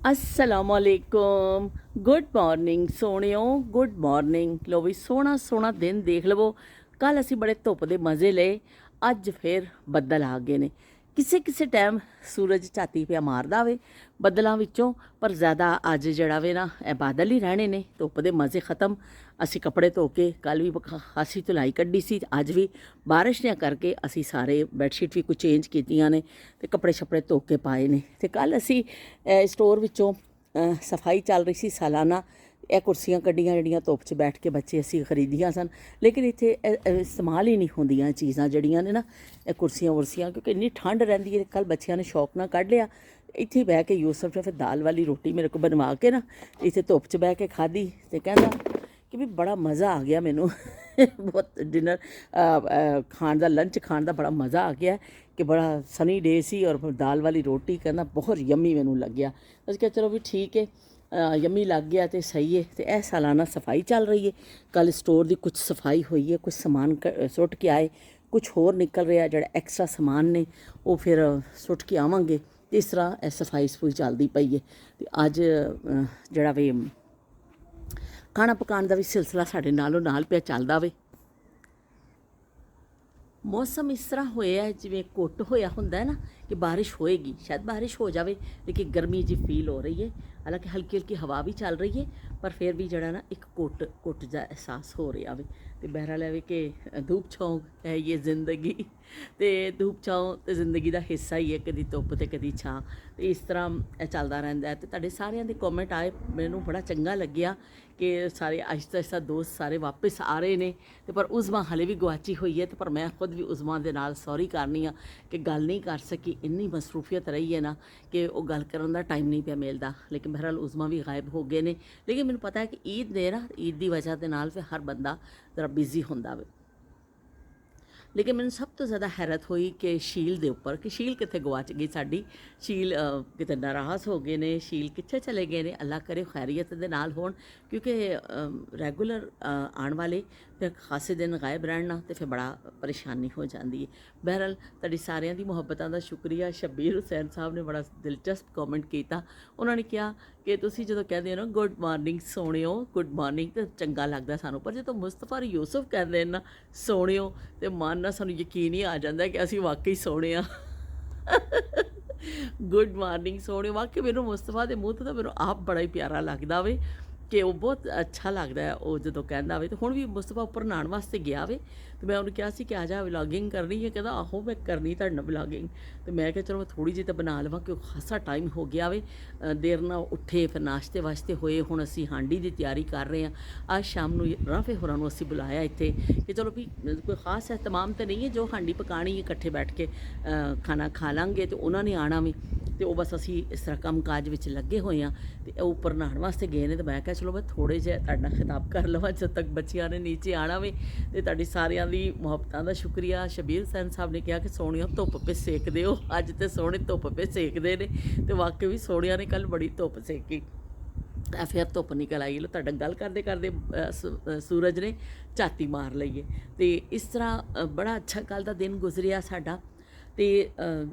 असलामुअलैकुम good morning सोहणियो good morning. लो भी सोहना सोहना दिन देख लवो। कल असी बड़े धुप के मज़े ले, अज फिर बदल आ गए ने। किसे किसे टाइम सूरज झाती पिया मारदा वे बदलों विचों, पर ज़्यादा अज जड़ा वे ना ए बादल ही रहने ने। धुप के मज़े खत्म। असी कपड़े धो के कल भी खासी धुलाई कड्ढी सी, अज भी बारिश ने करके असी सारे बैडशीट भी कुछ चेंज कीतियां ने ते कपड़े शपड़े धो के पाए ने। ते कल असी स्टोर विचों सफाई चल रही सी सालाना। ਇਹ ਕੁਰਸੀਆਂ ਕੱਢੀਆਂ ਜਿਹੜੀਆਂ ਧੁੱਪ 'ਚ ਬੈਠ ਕੇ ਬੱਚੇ ਅਸੀਂ ਖਰੀਦੀਆਂ ਸਨ, ਲੇਕਿਨ ਇੱਥੇ ਇਸਤੇਮਾਲ ਹੀ ਨਹੀਂ ਹੁੰਦੀਆਂ ਚੀਜ਼ਾਂ ਜਿਹੜੀਆਂ ਨੇ ਨਾ, ਇਹ ਕੁਰਸੀਆਂ ਵਰਸੀਆਂ, ਕਿਉਂਕਿ ਇੰਨੀ ਠੰਡ ਰਹਿੰਦੀ ਹੈ। ਕੱਲ ਬੱਚਿਆਂ ਨੇ ਸ਼ੌਕ ਨਾਲ ਕੱਢ ਲਿਆ, ਇੱਥੇ ਬਹਿ ਕੇ ਯੂਸਫ ਨੇ ਫਿਰ ਦਾਲ ਵਾਲੀ ਰੋਟੀ ਮੇਰੇ ਕੋਲ ਬਣਵਾ ਕੇ ਨਾ ਇੱਥੇ ਧੁੱਪ 'ਚ ਬਹਿ ਕੇ ਖਾਧੀ ਤੇ ਕਹਿੰਦਾ ਕਿ ਵੀ ਬੜਾ ਮਜ਼ਾ ਆ ਗਿਆ ਮੈਨੂੰ ਬਹੁਤ ਡਿਨਰ ਖਾਣ ਦਾ, ਲੰਚ ਖਾਣ ਦਾ ਬੜਾ ਮਜ਼ਾ ਆ ਗਿਆ ਕਿ ਬੜਾ ਸਨੀ ਡੇ ਸੀ ਔਰ ਦਾਲ ਵਾਲੀ ਰੋਟੀ ਕਹਿੰਦਾ ਬਹੁਤ ਯੰਮੀ ਮੈਨੂੰ ਲੱਗਿਆ। ਅਸੀਂ ਕਿਹਾ ਚਲੋ ਵੀ ਠੀਕ ਹੈ, यम्मी लग गया तो सही है। तो यह सालाना सफाई चल रही है। कल स्टोर की कुछ सफाई हुई है, कुछ समान सुट के आए, कुछ होर निकल रहा जो एक्स्ट्रा समान ने वो फिर सुट के आवांगे। तो इस तरह यह सफाई सफूई चलती पई है। तो अज जड़ा वे खाना पकाने का भी सिलसिला साढ़े नालों नाल पिया चलदा वे। मौसम इस तरह होया जिवें घुट होया हुंदा है ना कि बारिश होएगी, शायद बारिश हो जाए, लेकिन गर्मी जी फील हो रही है। हालांकि हल्की हल्की हवा भी चल रही है, पर फिर भी जड़ा ना एक घुट जा एहसास हो रहा है। तो बहरहाल है कि धूप छाँव है ये ज़िंदगी, तो धूप छाँव तो ज़िंदगी का हिस्सा ही है, कभी धुप तो कभी छां। तो इस तरह चलता रहिंदा है। तो तुहाडे सारिਆਂ ਦੇ कॉमेंट आए, मैनूं बड़ा चंगा लग्या कि सारे आहिस्ता आहिस्ता दोस्त सारे वापस आ रहे ने। तो पर उज़मा हले भी गुआची हुई है। तो पर मैं खुद भी उज़मा दे नाल सॉरी करनी आ कि गल नहीं कर सकी, इन्नी मसरूफियत रही है ना कि वो गल करन दा टाइम नहीं पिया मिलता। लेकिन बहरहाल उज़मा भी गायब हो गए ने। लेकिन मैनूं पता है कि ईद ने ना, ईद की वजह के नाल फिर हर बंदा जरा बिजी हुंदा वे। लेकिन मैंने सब तो ज़्यादा हैरत हुई कि शील के उपर कि शील कितने गवाच गई साड़ी। शील कितने नाराज़ हो गए ने, शील कितने चले गए ने। अल्लाह करे खैरियत दे नाल होण, क्योंकि रैगूलर आने वाले फिर खासे दिन गायब रहना तो फिर बड़ा परेशानी हो जाती है। बहरहाल तुहाडी सारिਆਂ ਦੀ ਮੁਹੱਬਤਾਂ ਦਾ शुक्रिया। शब्बीर हुसैन साहब ने बड़ा दिलचस्प कॉमेंट किया। उन्होंने कहा कि तुसीं जदों कहदे हो ना गुड मॉर्निंग सोहणियो, गुड मॉर्निंग, तो चंगा लगदा सानूं, पर जो मुस्तफा यूसुफ कहते हैं ना सोहणियो, तो मन ना सानूं यकीन ही आ जाता कि असीं वाकई सोहणे आ। गुड मॉर्निंग सोहणियो, वाकई मैनूं मुस्तफा के मूँह तो मैनूं आप बड़ा ही प्यारा लगता वे कि वो बहुत अच्छा लगता है वो जो कहता हो। तो हुण भी मुस्तफा उपर नहाण वास्ते गया वे, तो मैं उन्होंने कहा कि आ जा व्लॉगिंग करनी है। कहता आहो मैं करनी तुहाडे नाल व्लॉगिंग। तो मैं कहा चलो मैं थोड़ी जी तो बना लवां, क्योंकि खासा टाइम हो गया वे, देर ना उठे, फिर नाश्ते वास्ते होए। हुण असीं हांडी की तैयारी कर रहे हैं। आज शाम नूं राफे होरां नूं असीं बुलाया इत्थे कि चलो भी कोई खास एहतमाम तो नहीं है, जो हांडी पकानी है इकट्ठे बैठ के खाना खा लांगे। तो उन्होंने आना भी, तो बस असी इस तरह काम काज विच लगे हुए हैं। तो उपर नहाण वास्ते गए हैं। तो मैं कहा चलो मैं थोड़े जे तुहाडे नाल खिताब कर लवां जब तक बच्चियां ने नीचे आना वे। तो तुहाडी सारियां दी मुहब्बतां दा शुक्रिया। शबीर हुसैन साहब ने कहा कि सोहणियों धुप पे सेकदे हो, अज तो सोहणे धुप पे सेकदे ने। तो वाकई भी सोहणियां ने कल बड़ी धुप सेकी। फिर धुप निकल आई। लो तुहाडा गल करदे करदे सूरज ने झाती मार लई है। तो इस तरह बड़ा अच्छा कल का दिन गुजरिया साडा। तो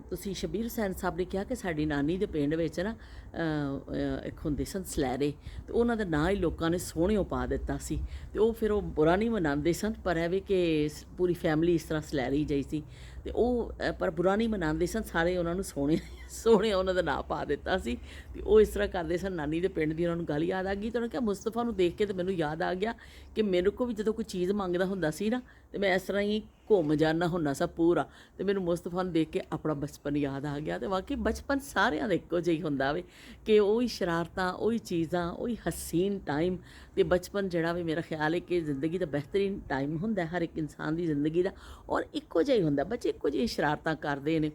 तुसीं शबीर हुसैन साहब ने कहा कि साडी नानी दे पिंड विच ना एक हुंदे सन सलैरे, तो उन्हां दा नां ही लोकां ने सोहणियों पा दित्ता सी। तो वो फिर वो बुरा नहीं मनांदे सन, पर एवे कि पूरी फैमिली इस तरह सलैरी जई सी। तो वो पर बुरा नहीं मनांदे सन, सारे उन्हां नूं सोहणे सोहणे उन्हां दा नां पा दित्ता सी। ते वो इस तरह करदे सन। नानी दे पिंड दी उन्हां नूं गल याद आ गई। तो उन्होंने कहा मुस्तफा नूं देख के तो मैनूं याद आ गया कि मेरे को भी जदों कोई चीज़ मंगदा हुंदा सी ना, तो मैं इस तरह ही घुम जाना हुंदा सा पूरा। तो मैनूं मुस्तफा नूं देख के अपना बचपन याद आ गया। तो वाकई बचपन सारिਆਂ ਦਾ ਇੱਕੋ ਜਿਹਾ ਹੁੰਦਾ ਵੇ कि ਉਹੀ शरारतां, ਉਹੀ चीज़ां, ਉਹੀ हसीन टाइम। तो बचपन ਜਿਹੜਾ ਵੀ मेरा ख्याल है कि जिंदगी ਦਾ बेहतरीन टाइम ਹੁੰਦਾ हर एक इंसान की जिंदगी का, और ਇੱਕੋ ਜਿਹਾ ਹੀ ਹੁੰਦਾ। ਬੱਚੇ ਇੱਕੋ ਜਿਹੀ शरारतां ਕਰਦੇ ਨੇ।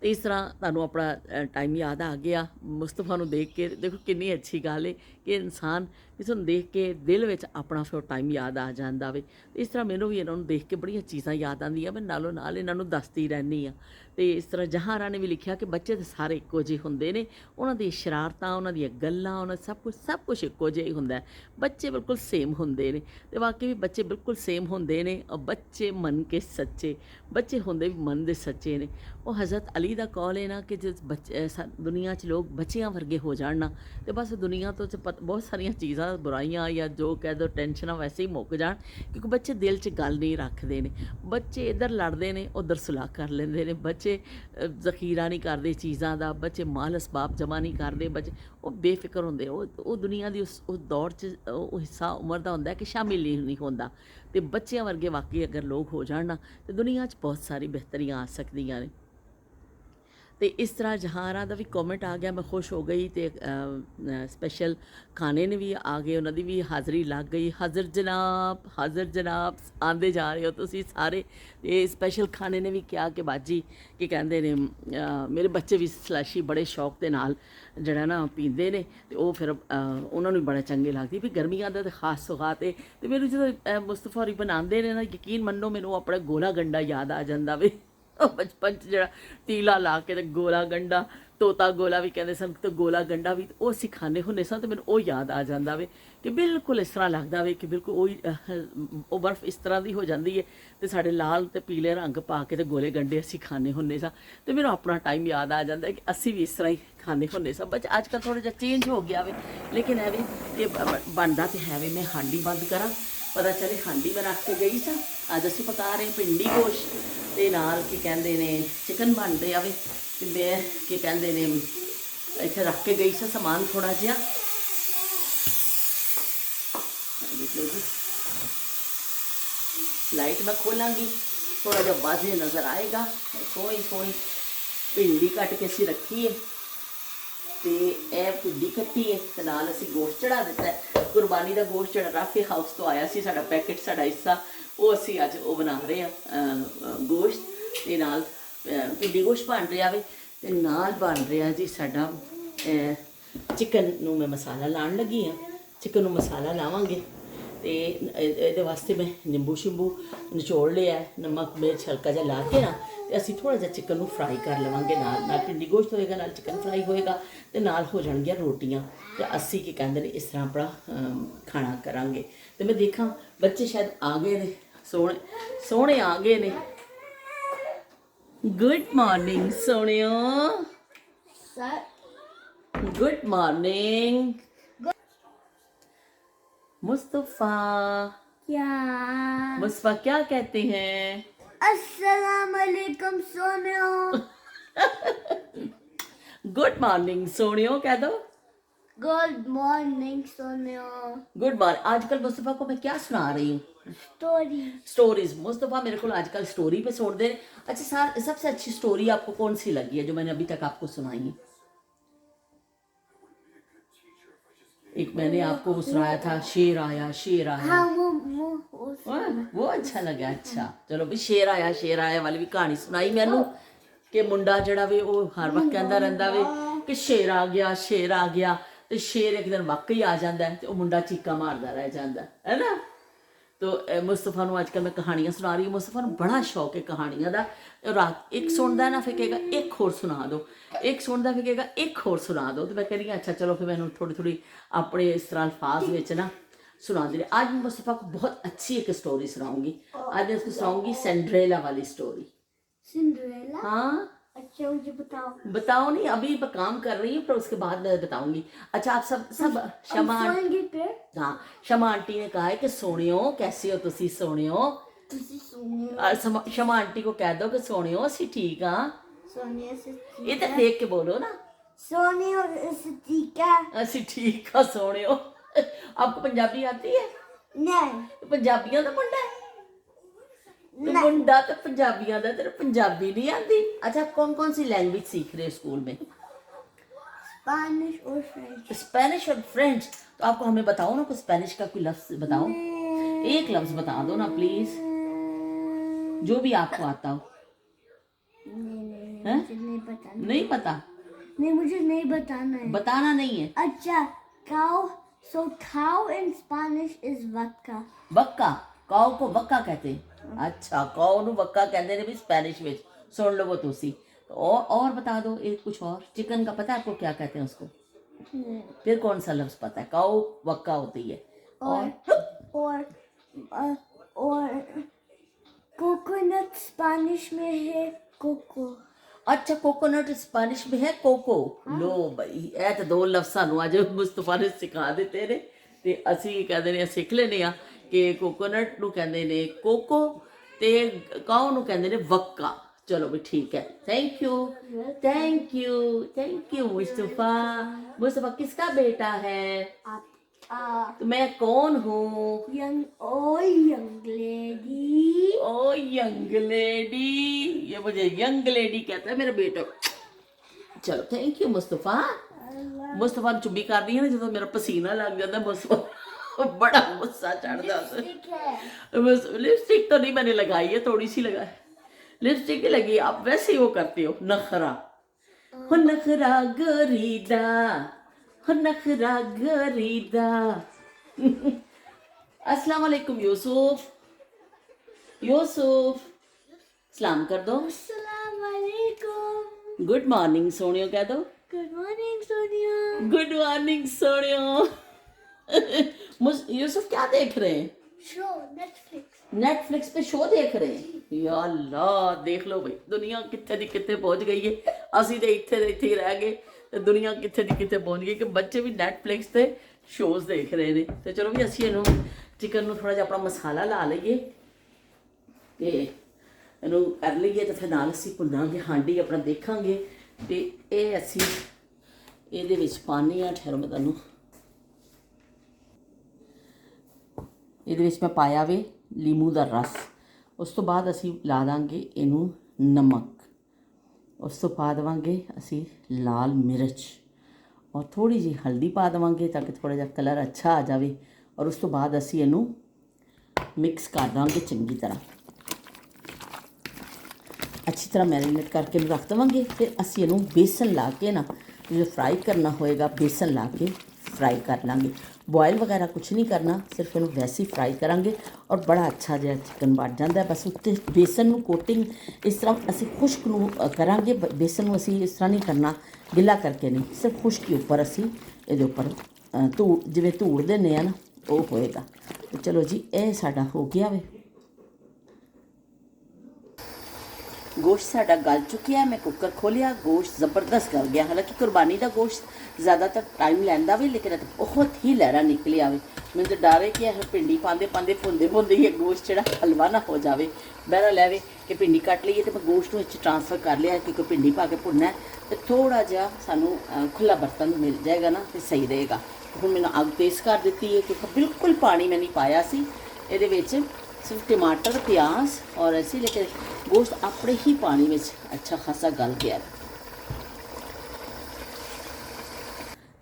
तो इस तरह तुहानूं अपना टाइम याद आ गया मुस्तफा नूं देख के। देखो कितनी अच्छी गल है कि इंसान किसी नूं देख के दिल विच अपना फिर टाइम याद आ जांदा वे। इस तरह मैनूं भी इन्हां नूं देख के बड़ियां चीज़ां याद आंदियां, मैं नालों नाल इन्हां नूं दसदी रहनी आ। ਤੇ ਇਸ ਤਰ੍ਹਾਂ ਜਹਾਂਰਾ ਨੇ ਵੀ ਲਿਖਿਆ ਕਿ ਬੱਚੇ ਤਾਂ ਸਾਰੇ ਇੱਕੋ ਜਿਹੇ ਹੁੰਦੇ ਨੇ, ਉਹਨਾਂ ਦੀ ਸ਼ਰਾਰਤਾਂ, ਉਹਨਾਂ ਦੀਆਂ ਗੱਲਾਂ, ਉਹਨਾਂ ਸਭ ਕੁਝ ਇੱਕੋ ਜਿਹਾ ਹੀ ਹੁੰਦਾ ਹੈ। ਬੱਚੇ ਬਿਲਕੁਲ ਸੇਮ ਹੁੰਦੇ ਨੇ ਤੇ ਵਾਕਈ ਵੀ ਬੱਚੇ ਬਿਲਕੁਲ ਸੇਮ ਹੁੰਦੇ ਨੇ। ਬੱਚੇ ਮਨ ਕੇ ਸੱਚੇ, ਬੱਚੇ ਹੁੰਦੇ ਵੀ ਮਨ ਦੇ ਸੱਚੇ ਨੇ। ਉਹ ਹਜ਼ਰਤ ਅਲੀ ਦਾ ਕੌਲ ਹੈ ਨਾ ਕਿ ਜੇ ਬੱਚੇ ਦੁਨੀਆ 'ਚ ਲੋਕ ਬੱਚਿਆਂ ਵਰਗੇ ਹੋ ਜਾਣ ਨਾ ਤੇ ਬਸ ਦੁਨੀਆ ਤੋਂ ਬਹੁਤ ਸਾਰੀਆਂ ਚੀਜ਼ਾਂ, ਬੁਰਾਈਆਂ ਜਾਂ ਜੋ ਕਹਿ ਦਿਓ ਟੈਨਸ਼ਨਾਂ ਵੈਸੇ ਹੀ ਮੁੱਕ ਜਾਣ, ਕਿਉਂਕਿ ਬੱਚੇ ਦਿਲ 'ਚ ਗੱਲ ਨਹੀਂ ਰੱਖਦੇ ਨੇ। ਬੱਚੇ ਇੱਧਰ ਲੜਦੇ ਨੇ, ਉੱਧਰ ਸੁਲਾਹ ਕਰ ਲੈਂਦੇ ਨੇ। ਬੱਚੇ ਜ਼ਖੀਰਾ ਨਹੀਂ ਕਰਦੇ ਚੀਜ਼ਾਂ ਦਾ, ਬੱਚੇ ਮਾਲ ਅਸਬਾਬ ਜਮ੍ਹਾਂ ਨਹੀਂ ਕਰਦੇ। ਬੱਚੇ ਉਹ ਬੇਫਿਕਰ ਹੁੰਦੇ, ਉਹ ਦੁਨੀਆ ਦੀ ਉਸ ਦੌਰ 'ਚ ਉਹ ਹਿੱਸਾ ਉਮਰ ਦਾ ਹੁੰਦਾ ਕਿ ਸ਼ਾਮਿਲ ਨਹੀਂ ਹੁੰਦਾ। ਅਤੇ ਬੱਚਿਆਂ ਵਰਗੇ ਵਾਕਈ ਅਗਰ ਲੋਕ ਹੋ ਜਾਣ ਨਾ ਤਾਂ ਦੁਨੀਆ 'ਚ ਬਹੁਤ ਸਾਰੀ ਬਿਹਤਰੀਆਂ ਆ ਸਕਦੀਆਂ ਨੇ। ਅਤੇ ਇਸ ਤਰ੍ਹਾਂ ਜਹਾਂਰਾ ਦਾ ਵੀ ਕੌਮੈਂਟ ਆ ਗਿਆ, ਮੈਂ ਖੁਸ਼ ਹੋ ਗਈ। ਅਤੇ ਸਪੈਸ਼ਲ ਖਾਣੇ ਨੇ ਵੀ ਆ ਗਏ, ਉਹਨਾਂ ਦੀ ਵੀ ਹਾਜ਼ਰੀ ਲੱਗ ਗਈ। ਹਾਜ਼ਰ ਜਨਾਬ ਆਉਂਦੇ ਜਾ ਰਹੇ ਹੋ ਤੁਸੀਂ ਸਾਰੇ। ਅਤੇ ਸਪੈਸ਼ਲ ਖਾਣੇ ਨੇ ਵੀ ਕਿਹਾ ਕਿ ਬਾਜੀ ਕੀ ਕਹਿੰਦੇ ਨੇ, ਮੇਰੇ ਬੱਚੇ ਵੀ ਸਲੈਸ਼ੀ ਬੜੇ ਸ਼ੌਕ ਦੇ ਨਾਲ ਜਿਹੜਾ ਨਾ ਪੀਂਦੇ ਨੇ, ਅਤੇ ਉਹ ਫਿਰ ਉਹਨਾਂ ਨੂੰ ਵੀ ਬੜਾ ਚੰਗੇ ਲੱਗਦੀ ਵੀ ਗਰਮੀਆਂ ਦਾ ਤਾਂ ਖਾਸ ਸੁਗਾਤ ਹੈ। ਅਤੇ ਮੈਨੂੰ ਜਦੋਂ ਮੁਸਤਫਾ ਹੋਰੀ ਬਣਾਉਂਦੇ ਨੇ ਨਾ, ਯਕੀਨ ਮੰਨੋ ਮੈਨੂੰ ਆਪਣਾ ਗੋਲਾ ਗੰਡਾ ਯਾਦ ਆ ਜਾਂਦਾ ਵੇ। ਬਚਪਨ 'ਚ ਜਿਹੜਾ ਤੀਲਾ ਲਾ ਕੇ ਤੇ ਗੋਲਾ ਗੰਡਾ, ਤੋਤਾ ਗੋਲਾ ਵੀ ਕਹਿੰਦੇ ਸਨ ਤੇ ਗੋਲਾ ਗੰਡਾ ਵੀ, ਉਹ ਅਸੀਂ ਖਾਂਦੇ ਹੁੰਦੇ ਸਾਂ। ਅਤੇ ਮੈਨੂੰ ਉਹ ਯਾਦ ਆ ਜਾਂਦਾ ਵੇ ਕਿ ਬਿਲਕੁਲ ਇਸ ਤਰ੍ਹਾਂ ਲੱਗਦਾ ਵੇ ਕਿ ਬਿਲਕੁਲ ਉਹ ਬਰਫ਼ ਇਸ ਤਰ੍ਹਾਂ ਦੀ ਹੋ ਜਾਂਦੀ ਹੈ ਅਤੇ ਸਾਡੇ ਲਾਲ ਅਤੇ ਪੀਲੇ ਰੰਗ ਪਾ ਕੇ ਤੇ ਗੋਲੇ ਗੰਡੇ ਅਸੀਂ ਖਾਂਦੇ ਹੁੰਦੇ ਸਾਂ। ਅਤੇ ਮੈਨੂੰ ਆਪਣਾ ਟਾਈਮ ਯਾਦ ਆ ਜਾਂਦਾ ਕਿ ਅਸੀਂ ਵੀ ਇਸ ਤਰ੍ਹਾਂ ਹੀ ਖਾਂਦੇ ਹੁੰਦੇ ਸਾਂ। ਬਸ ਅੱਜ ਕੱਲ੍ਹ ਥੋੜ੍ਹਾ ਜਿਹਾ ਚੇਂਜ ਹੋ ਗਿਆ ਵੇ, ਲੇਕਿਨ ਐਵੇਂ ਕਿ ਬਣਦਾ ਤਾਂ ਹੈ ਵੀ। ਮੈਂ ਹਾਂਡੀ ਬੰਦ ਕਰਾਂ, ਪਤਾ ਚੱਲੇ ਹਾਂਡੀ ਮੈਂ ਰੱਖ ਕੇ ਗਈ ਸਾਂ। ਅੱਜ ਅਸੀਂ ਪਕਾ ਰਹੇ ਭਿੰਡੀ ਗੋਸ਼ਤ ਦੇ ਨਾਲ ਕੀ ਕਹਿੰਦੇ ਨੇ ਚਿਕਨ ਬਣ ਰਿਹਾ ਵੇ। ਅਤੇ ਮੈਂ ਕੀ ਕਹਿੰਦੇ ਨੇ ਇੱਥੇ ਰੱਖ ਕੇ ਗਈ ਸਾਂ ਸਮਾਨ ਥੋੜ੍ਹਾ ਜਿਹਾ। ਲਾਈਟ ਮੈਂ ਖੋਲਾਂਗੀ, ਥੋੜ੍ਹਾ ਜਿਹਾ ਵਾਜ਼ੇ ਨਜ਼ਰ ਆਏਗਾ। ਸੋਹਣੀ ਭਿੰਡੀ ਕੱਟ ਕੇ ਅਸੀਂ ਰੱਖੀ ਹੈ ਅਤੇ ਇਹ ਭਿੰਡੀ ਕੱਟੀ ਹੈ ਅਤੇ ਨਾਲ ਅਸੀਂ ਗੋਸ਼ਤ ਚੜ੍ਹਾ ਦਿੱਤਾ ਹੈ। ਕੁਰਬਾਨੀ ਦਾ ਗੋਸ਼ਤ ਜਿਹੜਾ ਰਾਫੀ ਹਾਊਸ ਤੋਂ ਆਇਆ ਸੀ, ਸਾਡਾ ਪੈਕਟ, ਸਾਡਾ ਹਿੱਸਾ, ਉਹ ਅਸੀਂ ਅੱਜ ਉਹ ਬਣਾ ਰਹੇ ਹਾਂ ਗੋਸ਼ਤ। ਅਤੇ ਨਾਲ ਭਿੰਡੀ ਗੋਸ਼ਤ ਬਣ ਰਿਹਾ ਵੇ ਅਤੇ ਨਾਲ ਬਣ ਰਿਹਾ ਜੀ ਸਾਡਾ ਚਿਕਨ ਨੂੰ ਮੈਂ ਮਸਾਲਾ ਲਾਉਣ ਲੱਗੀ ਹਾਂ। ਚਿਕਨ ਨੂੰ ਮਸਾਲਾ ਲਾਵਾਂਗੇ ਅਤੇ ਇਹਦੇ ਵਾਸਤੇ ਮੈਂ ਨਿੰਬੂ ਸ਼ਿੰਬੂ ਨਿਚੋੜ ਲਿਆ, ਨਮਕ ਮਿਰਚ ਹਲਕਾ ਜਿਹਾ ਲਾ ਕੇ ਨਾ, ਅਤੇ ਅਸੀਂ ਥੋੜ੍ਹਾ ਜਿਹਾ ਚਿਕਨ ਨੂੰ ਫਰਾਈ ਕਰ ਲਵਾਂਗੇ। ਨਾਲ ਭਿੰਡੀ ਗੋਸ਼ਤ ਹੋਏਗਾ, ਨਾਲ ਚਿਕਨ ਫਰਾਈ ਹੋਏਗਾ ਅਤੇ ਨਾਲ ਹੋ ਜਾਣਗੀਆਂ ਰੋਟੀਆਂ। ਅਤੇ ਅਸੀਂ ਕੀ ਕਹਿੰਦੇ ਨੇ ਇਸ ਤਰ੍ਹਾਂ ਆਪਣਾ ਖਾਣਾ ਕਰਾਂਗੇ। ਅਤੇ ਮੈਂ ਦੇਖਾਂ ਬੱਚੇ ਸ਼ਾਇਦ ਆ ਗਏ ਨੇ, ਸੋਹਣੇ ਆ ਗਏ ਨੇ। ਗੁੱਡ ਮਾਰਨਿੰਗ ਸੋਹਣਿਓ, गुड मॉर्निंग मुस्तफ़ा। क्या मुस्तफ़ा क्या कहते हैं? अस्सलाम वालेकुम सोनियो। गुड मॉर्निंग सोनियो कह दो। गुड मॉर्निंग सोनियो। Good morning. आजकल मुस्तफ़ा को मैं क्या सुना रही हूँ? स्टोरीज। मुस्तफ़ा मेरे को आजकल स्टोरी पे छोड़ दे। अच्छा, सबसे अच्छी स्टोरी आपको कौन सी लगी है जो मैंने अभी तक आपको सुनाई है? एक मैंने आपको वो सुनाया था, शेर आया। हाँ, वो अच्छा लगा। अच्छा चलो भी, शेर आया वाली भी कहानी सुनाई मैनू कि मुंडा जड़ा वे वो हर वक्त कहता रहता वे कि शेर आ गया। तो शेर एक दिन वाकई आ जाता है तो मुंडा चीका मारता रह जाता है ना। तो मुस्तफ़ा नूं अजकल मैं कहानियां सुना रही हूँ। मुस्तफ़ा नूं बड़ा शौक है कहानियां दा। रात एक सुनता है ना, फिर कहेगा एक होर सुना दो, एक सुनता फिर कहेगा एक होर सुना दो। तो मैं कह रही अच्छा चलो, फिर मैंने थोड़ी अपने इस तरह अल्फाज में ना सुना दे। आज मैं मुस्तफ़ा को बहुत अच्छी एक स्टोरी सुनाऊंगी। आज मैं उसको सुनाऊंगी सिंड्रेला वाली स्टोरी। सिंड्रेला? हाँ अच्छा, मुझे बताओ नहीं, अभी मैं काम कर रही हूँ पर उसके बाद मैं बताऊंगी। अच्छा आप सब शमा, हाँ शमा आंटी ने कहा है कि सोनियो कैसे हो तुसी? सोनियो शमा आंटी को कह दो कि सोनियो असी ठीक हाँ। इधर देख के बोलो ना, सोनियो ठीक है। असी ठीक हाँ सोनियो। आपको पंजाबी आती है? नहीं। पंजाबियों का मुंडा है मुंडा तो पंजाबियों का, तेरे पंजाबी नहीं आती। अच्छा कौन कौन सी लैंग्वेज सीख रहे हो स्कूल में? स्पेनिश और फ्रेंच। तो आपको हमें बताओ ना, कुछ स्पेनिश का कोई लफ्ज बताओ, एक लफ्ज बता दो ना प्लीज, जो भी आपको आता हो। नहीं पता। नहीं पता? नहीं, मुझे नहीं बताना है। बताना नहीं है? अच्छा, cow. So cow in Spanish is vaca. वक्का, काऊ को वक्का कहते हैं। अच्छा काऊ नू वक्का कहते ने भी स्पेनिश में। सुन लवो तुसी। और बता दो एक कुछ और। चिकन का पता है आपको क्या कहते हैं उसको? फिर कौन सा लफ्ज पता है? काऊ वक्का होती है। और कोकोनट स्पेनिश में है कोको। अच्छा, कोकोनट स्पेनिश में है कोको। लो भाई, ਇਹ ਤਾਂ ਦੋ ਲਫ਼ਜ਼ ਸਾਨੂੰ ਅੱਜ ਮੁਸਤਫਾ ਨੇ ਸਿਖਾ ਦਿੱਤੇ ਨੇ ਤੇ ਅਸੀਂ ਕਹਿੰਦੇ ਨੇ ਸਿੱਖ ਲੈਨੇ ਆ ਕਿ ਕੋਕੋਨਟ ਨੂੰ ਕਹਿੰਦੇ ਨੇ ਕੋਕੋ ਤੇ ਕਾਓ ਨੂੰ ਕਹਿੰਦੇ ਨੇ ਵक्का। चलो भी ठीक है। Thank you thank you thank you Mustafa. Mustafa किसका बेटा है? तो मैं कौन हूँ? Young lady. ओ यंग लेडी, ये मुझे यंग लेडी कहता है मेरा बेटा। चलो थैंक यू मुस्तफा। मुस्तफा ਨੂੰ ਚੁੱਬੀ ਕਰਦੀ ਹੈ ਨਾ ਜਦੋਂ ਮੇਰਾ ਪਸੀਨਾ ਲੱਗ ਜਾਂਦਾ, मुस्तफा बड़ा गुस्सा चढ़ता है। लिपस्टिक तो नहीं मैंने लगाई है, थोड़ी सी लगाई लिपस्टिक ही लगी। आप वैसे ही वो करते हो नखरा। हो नखरा गरीदा, हो नखरा गरीदा। अस्सलाम वालेकुम यूसुफ। यूसुफ सलाम कर दो। अस्सलाम वालेकुम। गुड मॉर्निंग सोनियो कह दो। गुड मॉर्निंग सोनिया। गुड मॉर्निंग सोनियो। यूसुफ क्या देख रहे हैं? Show Netflix. नेटफ्लिक्स पे शो देख रहे हैं। या अल्लाह, देख लो भाई दुनिया कितने दी कितने पहुंच गई है। ਅਸੀਂ ਤੇ ਇੱਥੇ ਹੀ ਰਹਿ ਗਏ ਤੇ ਦੁਨੀਆ ਕਿੱਥੇ ਦੀ ਕਿੱਥੇ ਪਹੁੰਚ ਗਈ ਕਿ ਬੱਚੇ ਵੀ ਨੈਟਫਲਿਕਸ ਤੇ ਸ਼ੋਜ਼ ਦੇਖ ਰਹੇ ਨੇ। ਤੇ ਚਲੋ ਵੀ ਅਸੀਂ ਇਹਨੂੰ ਚਿਕਨ ਨੂੰ ਥੋੜਾ ਜਿਹਾ ਆਪਣਾ ਮਸਾਲਾ ਲਾ ਲਈਏ ਤੇ ਇਹਨੂੰ ਕਰ ਲਈਏ ਤੇ ਫਿਰ ਨਾਲ ਅਸੀਂ ਭੁੰਨਾਂਗੇ, ਹਾਂਡੀ ਆਪਣਾ ਦੇਖਾਂਗੇ। ਤੇ ਇਹ ਅਸੀਂ ਇਹਦੇ ਵਿੱਚ ਪਾਉਂਦੇ ਹਾਂ। ਠਹਿਰੋ ਮੈਂ ਤੁਹਾਨੂੰ ਇਹਦੇ ਵਿੱਚ ਮੈਂ ਪਾਇਆ ਵੇ ਲੀਮੂ ਦਾ ਰਸ। ਉਸ ਤੋਂ ਬਾਅਦ ਅਸੀਂ ਲਾ ਦਾਂਗੇ ਇਹਨੂੰ ਨਮਕ। ਉਸ ਤੋਂ ਪਾ ਦੇਵਾਂਗੇ ਅਸੀਂ ਲਾਲ ਮਿਰਚ ਔਰ ਥੋੜੀ ਜਿਹੀ ਹਲਦੀ ਪਾ ਦੇਵਾਂਗੇ ਤਾਂ ਕਿ ਥੋੜਾ ਜਿਹਾ ਕਲਰ ਅੱਛਾ ਆ ਜਾਵੇ। ਔਰ ਉਸ ਤੋਂ ਬਾਅਦ ਅਸੀਂ ਇਹਨੂੰ ਮਿਕਸ ਕਰ ਦਾਂਗੇ ਚੰਗੀ ਤਰ੍ਹਾਂ, ਅੱਛੀ ਤਰ੍ਹਾਂ ਮੈਰੀਨੇਟ ਕਰਕੇ ਇਹਨੂੰ ਰੱਖ ਦੇਵਾਂਗੇ। ਫਿਰ ਅਸੀਂ ਇਹਨੂੰ ਬੇਸਨ ਲਾ ਕੇ ਨਾ जो फ्राई करना होएगा बेसन ला के फ्राई कर लाँगे। बॉयल वगैरह कुछ नहीं करना, सिर्फ इन्हू वैसे ही फ्राई करांगे और बड़ा अच्छा जिहा चिकन बन जाता है। बस उत्ते बेसन नू कोटिंग इस तरह असी खुश्क नू करांगे। बेसन नू असी इस तरह नहीं करना गिला करके नहीं, सिर्फ खुश्क के उपर असी इहदे उपर जिवें धूड़ दिंदे आ ना वो होएगा। तो चलो जी ये साडा हो गया वे। गोश्त साडा गल चुकिया। मैं कुकर खोलिया, गोश्त ज़बरदस्त गल गया। हालांकि कुरबानी का गोश्त ज़्यादातर टाइम लैंदा भी, लेकिन बहुत ही लहरा निकलिया वे। मैं तो डर है कि भिंडी पाँदे पाँदे भुनते ही गोश्त जो हलवा ना हो जाए। बहरा लैवे कि भिंडी कट लीए तो मैं गोश्त में ट्रांसफर कर लिया क्योंकि भिंडी पा के भुनना है तो थोड़ा जहा सानू खुला बर्तन मिल जाएगा ना तो सही रहेगा। हुण मैंने अग तेज़ कर दी है क्योंकि बिल्कुल पानी मैं नहीं पाया सी इहदे विच, सिर्फ टमाटर प्याज और ऐसे, लेकिन गोश्त अपने ही पानी में अच्छा खासा गल गया।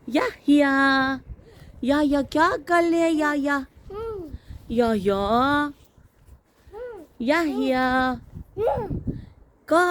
या क्या गल है? या का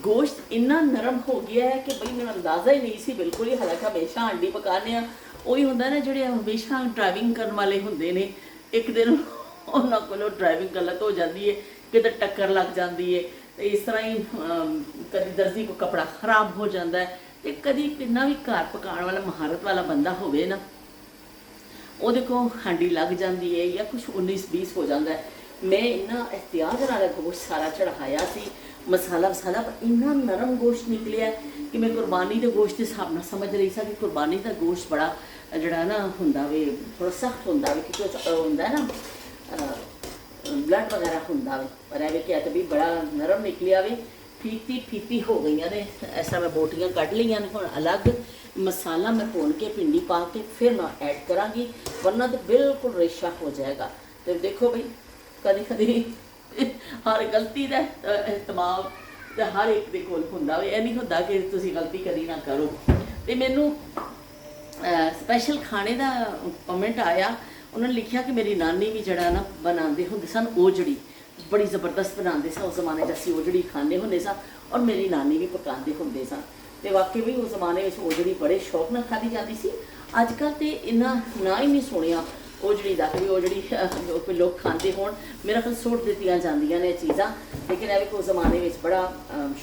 गोश्त इन्ना नरम हो गया है कि भाई मैं अंदाज़ा ही नहीं सी बिल्कुल ही। हालांकि हमेशा हांडी पकाने ਉਹੀ ਹੁੰਦਾ ਨਾ ਜਿਹੜੇ ਹਮੇਸ਼ਾ ਡਰਾਈਵਿੰਗ ਕਰਨ ਵਾਲੇ ਹੁੰਦੇ ਨੇ, ਇੱਕ ਦਿਨ ਉਹਨਾਂ ਕੋਲੋਂ ਡਰਾਈਵਿੰਗ ਗਲਤ ਹੋ ਜਾਂਦੀ ਹੈ, ਕਿਤੇ ਟੱਕਰ ਲੱਗ ਜਾਂਦੀ ਹੈ ਤੇ ਇਸ ਤਰ੍ਹਾਂ ਹੀ ਕਦੀ ਦਰਜੀ ਕੋ ਕਪੜਾ ਖਰਾਬ ਹੋ ਜਾਂਦਾ ਹੈ ਤੇ ਕਦੀ ਕਿੰਨਾ ਵੀ ਘਰ ਪਕਾਉਣ ਵਾਲਾ ਮਹਾਰਤ ਵਾਲਾ ਬੰਦਾ ਹੋਵੇ ਨਾ ਉਹਦੇ ਕੋ ਹਾਂਡੀ ਲੱਗ ਜਾਂਦੀ ਹੈ ਜਾਂ ਕੁਝ 19-20 ਹੋ ਜਾਂਦਾ ਹੈ। मैं इन्ना एहतियात नाल गोश्त सारा चढ़ाया सी, मसाला वसाला, पर इन्ना नरम गोश्त निकलिया कि मैं कुरबानी के गोश्त के हिसाब नाल समझ रही सी कि कुरबानी का गोश्त बड़ा जड़ा ना हुंदा वे, थोड़ा सख्त हुंदा वे क्योंकि हुंदा ना ब्लड वगैरह हुंदा वे, पर एवे क्या तो भी बड़ा नरम निकलिया वे। फीती फीती हो गई ने, ऐसा मैं बोटियाँ कट लिया ने। हुण अलग मसाला मैं भुन के भिंडी पा के फिर मैं ऐड करांगी, वरना तो बिल्कुल रेशा हो जाएगा। तो देखो भाई कभी कभी हर गलती का एहतमाम तो हर एक के कोल हुंदा वे, नहीं हुंदा कि तुसी गलती करी ना करो। तो मैनू स्पैशल खाने का कमेंट आया, उन्होंने लिखा कि मेरी नानी भी जड़ा ना बनाते होंदे सन ओजड़ी। ਬੜੀ ਜ਼ਬਰਦਸਤ ਬਣਾਉਂਦੇ ਸਾਂ ਉਸ ਜ਼ਮਾਨੇ 'ਚ ਅਸੀਂ ਉਜੜੀ ਖਾਂਦੇ ਹੁੰਦੇ ਸਾਂ ਔਰ ਮੇਰੀ ਨਾਨੀ ਵੀ ਪਕਾਉਂਦੇ ਹੁੰਦੇ ਸਾਂ ਤੇ ਵਾਕਈ ਵੀ ਉਸ ਜ਼ਮਾਨੇ ਵਿੱਚ ਉਜੜੀ ਬੜੇ ਸ਼ੌਕ ਨਾਲ ਖਾਧੀ ਜਾਂਦੀ ਸੀ। ਅੱਜ ਕੱਲ੍ਹ ਤੇ ਇੰਨਾ ਨਾ ਹੀ ਨਹੀਂ ਸੁਣਿਆ ਉਜੜੀ ਦਾ ਕਿ ਉਜੜੀ ਕੋਈ ਲੋਕ ਖਾਂਦੇ ਹੋਣ। ਮੇਰਾ ਖਿਆਲ ਸੁੱਟ ਦਿੱਤੀਆਂ ਜਾਂਦੀਆਂ ਨੇ ਇਹ ਚੀਜ਼ਾਂ, ਲੇਕਿਨ ਇਹ ਵੀ ਉਸ ਜ਼ਮਾਨੇ ਵਿੱਚ ਬੜਾ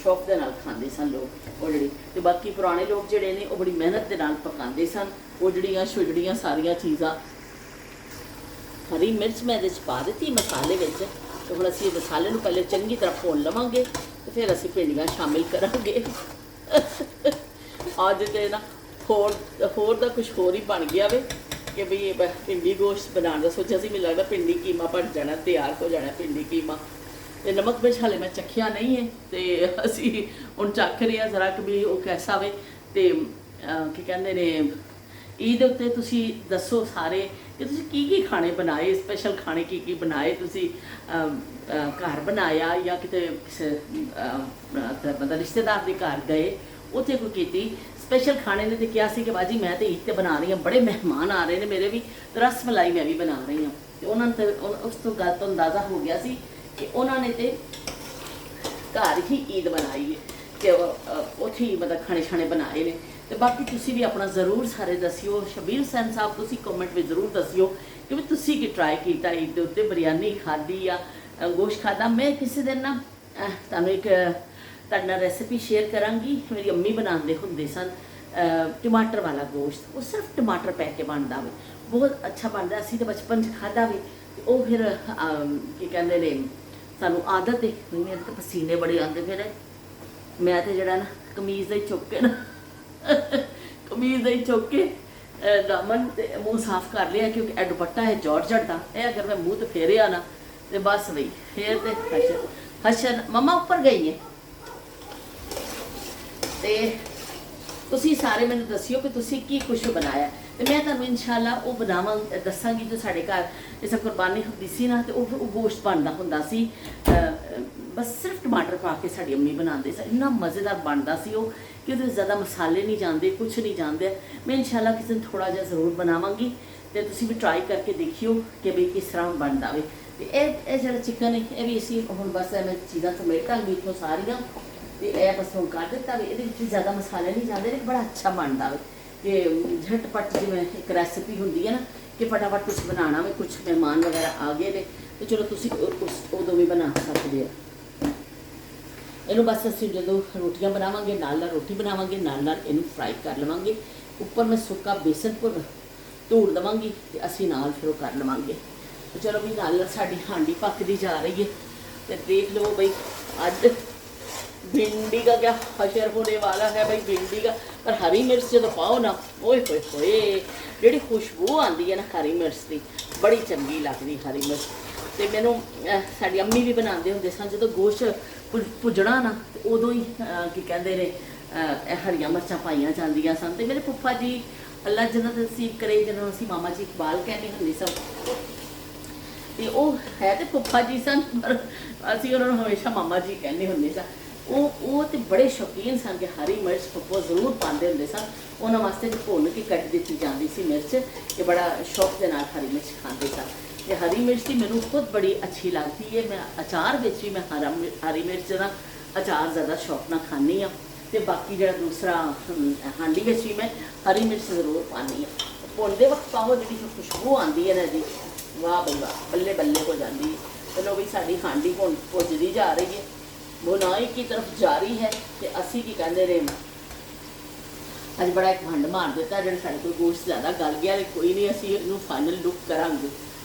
ਸ਼ੌਕ ਦੇ ਨਾਲ ਖਾਂਦੇ ਸਨ ਲੋਕ ਉਜੜੀ। ਤੇ ਬਾਕੀ ਪੁਰਾਣੇ ਲੋਕ ਜਿਹੜੇ ਨੇ ਉਹ ਬੜੀ ਮਿਹਨਤ ਦੇ ਨਾਲ ਪਕਾਉਂਦੇ ਸਨ ਉਜੜੀਆਂ ਛੁਜੜੀਆਂ ਸਾਰੀਆਂ ਚੀਜ਼ਾਂ। ਹਰੀ ਮਿਰਚ ਮੈਂ ਇਹਦੇ 'ਚ ਪਾ ਦਿੱਤੀ ਮਸਾਲੇ ਵਿੱਚ ਤੇ ਹੁਣ ਅਸੀਂ ਇਹ ਮਸਾਲੇ ਨੂੰ ਪਹਿਲੇ ਚੰਗੀ ਤਰ੍ਹਾਂ ਭੁੰਨ ਲਵਾਂਗੇ ਤੇ ਫਿਰ ਅਸੀਂ ਭਿੰਡੀਆਂ ਸ਼ਾਮਿਲ ਕਰਾਂਗੇ। ਅੱਜ ਤੇ ਨਾ ਹੋਰ ਦਾ ਕੁਝ ਹੋਰ ਹੀ ਬਣ ਗਿਆ ਵੇ ਕਿ ਵੀ ਇਹ ਭਿੰਡੀ ਗੋਸ਼ਤ ਬਣਾਉਣ ਦਾ ਸੋਚਿਆ ਸੀ। ਮੈਨੂੰ ਲੱਗਦਾ ਭਿੰਡੀ ਕੀਮਾ ਬਣ ਜਾਣਾ, ਤਿਆਰ ਹੋ ਜਾਣਾ ਭਿੰਡੀ ਕੀਮਾ। ਤੇ ਨਮਕ ਮਿਰਚ ਹਾਲੇ ਮੈਂ ਚੱਖਿਆ ਨਹੀਂ ਹੈ ਤੇ ਅਸੀਂ ਹੁਣ ਚੱਖ ਰਹੇ ਹਾਂ ਜ਼ਰਾ ਕਿ ਵੀ ਉਹ ਕੈਸਾ ਵੇ। ਤੇ ਕੀ ਕਹਿੰਦੇ ਨੇ ਈਦ ਦੇ ਉੱਤੇ ਤੁਸੀਂ ਦੱਸੋ ਸਾਰੇ ਕਿ ਤੁਸੀਂ ਕੀ ਕੀ ਖਾਣੇ ਬਣਾਏ, ਸਪੈਸ਼ਲ ਖਾਣੇ ਕੀ ਕੀ ਬਣਾਏ ਤੁਸੀਂ, ਘਰ ਬਣਾਇਆ ਜਾਂ ਕਿਤੇ ਕਿਸੇ ਮਤਲਬ ਰਿਸ਼ਤੇਦਾਰ ਦੇ ਘਰ ਗਏ ਉੱਥੇ ਕੋਈ ਕੀਤੀ ਸਪੈਸ਼ਲ ਖਾਣੇ ਨੇ। ਤੇ ਕਿਹਾ ਸੀ ਕਿ ਬਾਜੀ ਮੈਂ ਤੇ ਈਦ ਤੇ ਬਣਾ ਰਹੀ ਹਾਂ, ਬੜੇ ਮਹਿਮਾਨ ਆ ਰਹੇ ਨੇ ਮੇਰੇ ਵੀ, ਤੇ ਰਸ ਮਲਾਈ ਮੈਂ ਵੀ ਬਣਾ ਰਹੀ ਹਾਂ। ਤੇ ਉਹਨਾਂ ਨੇ ਉਸ ਤੋਂ ਗੱਲ ਤੋਂ ਅੰਦਾਜ਼ਾ ਹੋ ਗਿਆ ਸੀ ਕਿ ਉਹਨਾਂ ਨੇ ਤੇ ਘਰ ਹੀ ਈਦ ਬਣਾਈ ਹੈ ਕਿ ਉੱਥੇ ਹੀ ਮਤਲਬ ਖਾਣੇ ਛਾਣੇ ਬਣਾਏ ਨੇ। ਤੇ ਬਾਕੀ ਤੁਸੀਂ ਵੀ ਆਪਣਾ ਜ਼ਰੂਰ ਸਾਰੇ ਦੱਸਿਓ। ਸ਼ਬੀਰ ਹੁਸੈਨ ਸਾਹਿਬ ਤੁਸੀਂ ਕਮੈਂਟ ਵਿੱਚ ਜ਼ਰੂਰ ਦੱਸਿਓ ਕਿ ਵੀ ਤੁਸੀਂ ਕੀ ਟਰਾਈ ਕੀਤਾ ਈਦ ਦੇ ਉੱਤੇ, ਬਿਰਿਆਨੀ ਖਾਧੀ ਜਾਂ ਗੋਸ਼ਤ ਖਾਧਾ। ਮੈਂ ਕਿਸੇ ਦਿਨ ਨਾ ਤੁਹਾਨੂੰ ਇੱਕ ਤੁਹਾਡੇ ਨਾਲ ਰੈਸਿਪੀ ਸ਼ੇਅਰ ਕਰਾਂਗੀ। ਮੇਰੀ ਅੰਮੀ ਬਣਾਉਂਦੇ ਹੁੰਦੇ ਸਨ ਟਮਾਟਰ ਵਾਲਾ ਗੋਸ਼ਤ, ਉਹ ਸਿਰਫ ਟਮਾਟਰ ਪੈ ਕੇ ਬਣਦਾ ਵੇ, ਬਹੁਤ ਅੱਛਾ ਬਣਦਾ। ਅਸੀਂ ਤਾਂ ਬਚਪਨ 'ਚ ਖਾਧਾ ਵੀ ਤੇ ਉਹ ਫਿਰ ਕੀ ਕਹਿੰਦੇ ਨੇ ਸਾਨੂੰ ਆਦਤ ਹੈ। ਮੇਰੇ ਤਾਂ ਪਸੀਨੇ ਬੜੇ ਆਉਂਦੇ ਫਿਰ ਮੈਂ ਤੇ ਜਿਹੜਾ ਨਾ ਕਮੀਜ਼ ਦਾ ਹੀ ਚੁੱਕ ਕੇ ਨਾ ਕਮੀਜ਼ ਦਾ ਹੀ ਚੁੱਕ ਕੇ ਦਾਮਨ ਤੇ ਮੂੰਹ ਸਾਫ਼ ਕਰ ਲਿਆ ਕਿਉਂਕਿ ਇਹ ਦੁਪੱਟਾ ਹੈ ਜਾਰਜਟ ਦਾ। ਇਹ ਅਗਰ ਮੈਂ ਮੂੰਹ ਤੇ ਫੇਰਿਆ ਨਾ ਤੇ ਬਸ ਬਈ ਫੇਰ ਤੇ ਹਸ਼ਨ ਮਮਾ ਉੱਪਰ ਗਈ ਹੈ। ਤੇ ਤੁਸੀਂ ਸਾਰੇ ਮੈਨੂੰ ਦੱਸਿਓ ਕਿ ਤੁਸੀਂ ਕੀ ਕੁਛ ਬਣਾਇਆ ਤੇ ਮੈਂ ਤੁਹਾਨੂੰ ਇਨਸ਼ਾਅੱਲਾ ਉਹ ਬਣਾਵਾਂ ਦੱਸਾਂਗੀ। ਜੋ ਸਾਡੇ ਘਰ ਇਸ ਕੁਰਬਾਨੀ ਹੁੰਦੀ ਸੀ ਨਾ ਤੇ ਉਹ ਗੋਸ਼ਤ ਬਣਦਾ ਹੁੰਦਾ ਸੀ, ਬਸ ਸਿਰਫ ਟਮਾਟਰ ਪਾ ਕੇ ਸਾਡੀ ਅੰਮੀ ਬਣਾਉਂਦੇ ਸੀ। ਇੰਨਾ ਮਜ਼ੇਦਾਰ ਬਣਦਾ ਸੀ ਉਹ ਕਿ ਉਹਦੇ ਜ਼ਿਆਦਾ ਮਸਾਲੇ ਨਹੀਂ ਜਾਂਦੇ, ਕੁਛ ਨਹੀਂ ਜਾਂਦੇ। ਮੈਂ ਇਨਸ਼ਾਅੱਲਾ ਕਿਸੇ ਦਿਨ ਥੋੜ੍ਹਾ ਜਿਹਾ ਜ਼ਰੂਰ ਬਣਾਵਾਂਗੀ ਤੇ ਤੁਸੀਂ ਵੀ ਟਰਾਈ ਕਰਕੇ ਦੇਖਿਓ ਕਿ ਵੀ ਕਿਸ ਤਰ੍ਹਾਂ ਬਣਦਾ ਵੇ। ਤੇ ਇਹ ਜਿਹੜਾ ਚਿਕਨ ਹੈ ਇਹ ਵੀ ਅਸੀਂ ਹੁਣ ਬਸ ਮੈਂ ਚੀਜ਼ਾਂ ਸਮੇਟਾਂਗੀ ਇੱਥੋਂ ਸਾਰੀਆਂ ਤੇ ਇਹ ਬਸ ਹੁਣ ਕੱਢ ਦਿੱਤਾ ਵੇ। ਇਹਦੇ ਵਿੱਚ ਜ਼ਿਆਦਾ ਮਸਾਲੇ ਨਹੀਂ ਜਾਂਦੇ, ਬੜਾ ਅੱਛਾ ਬਣਦਾ ਵੇ ਕਿ ਝਟਪਟ ਜਿਵੇਂ ਇੱਕ ਰੈਸਿਪੀ ਹੁੰਦੀ ਹੈ ਨਾ ਕਿ ਫਟਾਫਟ ਕੁਛ ਬਣਾਉਣਾ ਵੇ, ਕੁਛ ਮਹਿਮਾਨ ਵਗੈਰਾ ਆ ਗਏ ਨੇ ਤੇ ਚਲੋ ਤੁਸੀਂ ਉਦੋਂ ਵੀ ਬਣਾ ਸਕਦੇ ਹੋ। ਇਹਨੂੰ ਬਸ ਅਸੀਂ ਜਦੋਂ ਰੋਟੀਆਂ ਬਣਾਵਾਂਗੇ ਨਾਲ ਰੋਟੀ ਬਣਾਵਾਂਗੇ, ਨਾਲ ਇਹਨੂੰ ਫਰਾਈ ਕਰ ਲਵਾਂਗੇ। ਉੱਪਰ ਮੈਂ ਸੁੱਕਾ ਬੇਸਨ ਧੂੜ ਦੇਵਾਂਗੀ ਤੇ ਅਸੀਂ ਨਾਲ ਫਿਰ ਉਹ ਕਰ ਲਵਾਂਗੇ। ਤੇ ਚਲੋ ਵੀ ਨਾਲ ਸਾਡੀ ਹਾਂਡੀ ਪੱਕਦੀ ਜਾ ਰਹੀ ਹੈ ਤੇ ਦੇਖ लो भाई आज भिंडी का क्या हशर होने वाला है भाई भिंडी का। पर हरी मिर्च जो पाओ ना ओए होए होए ਜਿਹੜੀ ਖੁਸ਼ਬੂ ਆਉਂਦੀ ਹੈ ਨਾ ਹਰੀ ਮਿਰਚ ਦੀ ਬੜੀ ਚੰਗੀ ਲੱਗਦੀ ਹਰੀ ਮਿਰਚ। ਤੇ ਮੈਨੂੰ ਸਾਡੀ ਅੰਮੀ ਵੀ ਬਣਾਉਂਦੇ ਹੁੰਦੇ ਸਨ ਜਦੋਂ ਗੋਸ਼ਤ ਭੁੱਜਣਾ ਨਾ ਤੇ ਉਦੋਂ ਹੀ ਕੀ ਕਹਿੰਦੇ ਨੇ ਇਹ ਹਰੀਆਂ ਮਿਰਚਾਂ ਪਾਈਆਂ ਜਾਂਦੀਆਂ ਸਨ। ਤੇ ਮੇਰੇ ਫੁੱਫਾ ਜੀ ਅੱਲਾ ਜੰਨਤ ਨਸੀਬ ਕਰੇ ਜਿਹਨਾਂ ਨੂੰ ਅਸੀਂ ਮਾਮਾ ਜੀ ਇਕਬਾਲ ਕਹਿੰਦੇ ਹੁੰਦੇ ਸਨ ਤੇ ਉਹ ਹੈ ਤੇ ਫੁੱਫਾ ਜੀ ਸਨ ਪਰ ਅਸੀਂ ਉਹਨਾਂ ਨੂੰ ਹਮੇਸ਼ਾ ਮਾਮਾ ਜੀ ਕਹਿੰਦੇ ਹੁੰਦੇ ਸਾਂ। ਉਹ ਤੇ ਬੜੇ ਸ਼ੌਕੀਨ ਸਨ ਕਿ ਹਰੀ ਮਿਰਚ ਫੁੱਫਾ ਜ਼ਰੂਰ ਪਾਉਂਦੇ ਹੁੰਦੇ ਸਨ। ਉਹਨਾਂ ਵਾਸਤੇ ਭੁੰਨ ਕੇ ਕੱਟ ਦਿੱਤੀ ਜਾਂਦੀ ਸੀ ਮਿਰਚ ਕਿ ਬੜਾ ਸ਼ੌਕ ਦੇ ਨਾਲ ਹਰੀ ਮਿਰਚ ਖਾਂਦੇ ਸਨ। ਤੇ ਹਰੀ ਮਿਰਚ ਦੀ ਮੈਨੂੰ ਖੁਦ ਬੜੀ ਅੱਛੀ ਲੱਗਦੀ ਹੈ। ਮੈਂ ਅਚਾਰ ਵਿੱਚ ਵੀ ਮੈਂ ਹਰੀ ਮਿਰਚ ਦਾ ਅਚਾਰ ਜ਼ਿਆਦਾ ਸ਼ੌਕ ਨਾਲ ਖਾਂਦੀ ਹਾਂ ਤੇ ਬਾਕੀ ਜਿਹੜਾ ਦੂਸਰਾ ਹਾਂਡੀ ਵਿੱਚ ਵੀ ਮੈਂ ਹਰੀ ਮਿਰਚ ਜ਼ਰੂਰ ਪਾਉਂਦੀ ਹਾਂ। ਭੁੰਨਦੇ ਵਕਤ ਪਾਓ ਜਿਹੜੀ ਖੁਸ਼ਬੂ ਆਉਂਦੀ ਹੈ ਨਾ ਜੀ ਵਾਹ ਬਈ ਵਾਹ ਬੱਲੇ ਬੱਲੇ ਹੋ ਜਾਂਦੀ ਹੈ। ਚਲੋ ਵੀ ਸਾਡੀ ਹਾਂਡੀ ਹੁਣ ਭੁੱਜਦੀ ਜਾ ਰਹੀ ਹੈ, ਬੁਨਾਈ की तरफ जारी है। ਤੇ ਅਸੀਂ ਕੀ ਕਹਿੰਦੇ ਨੇ ਅੱਜ ਬੜਾ ਇੱਕ ਭੰਡ ਮਾਰ ਦਿੱਤਾ ਜਿਹੜਾ ਸਾਡੇ ਕੋਲ ਗੋਸ਼ਤ ਜ਼ਿਆਦਾ ਗਲ ਗਿਆ। ਕੋਈ ਨਹੀਂ ਅਸੀਂ ਇਹਨੂੰ ਫਾਈਨਲ ਲੁੱਕ ਕਰਾਂਗੇ।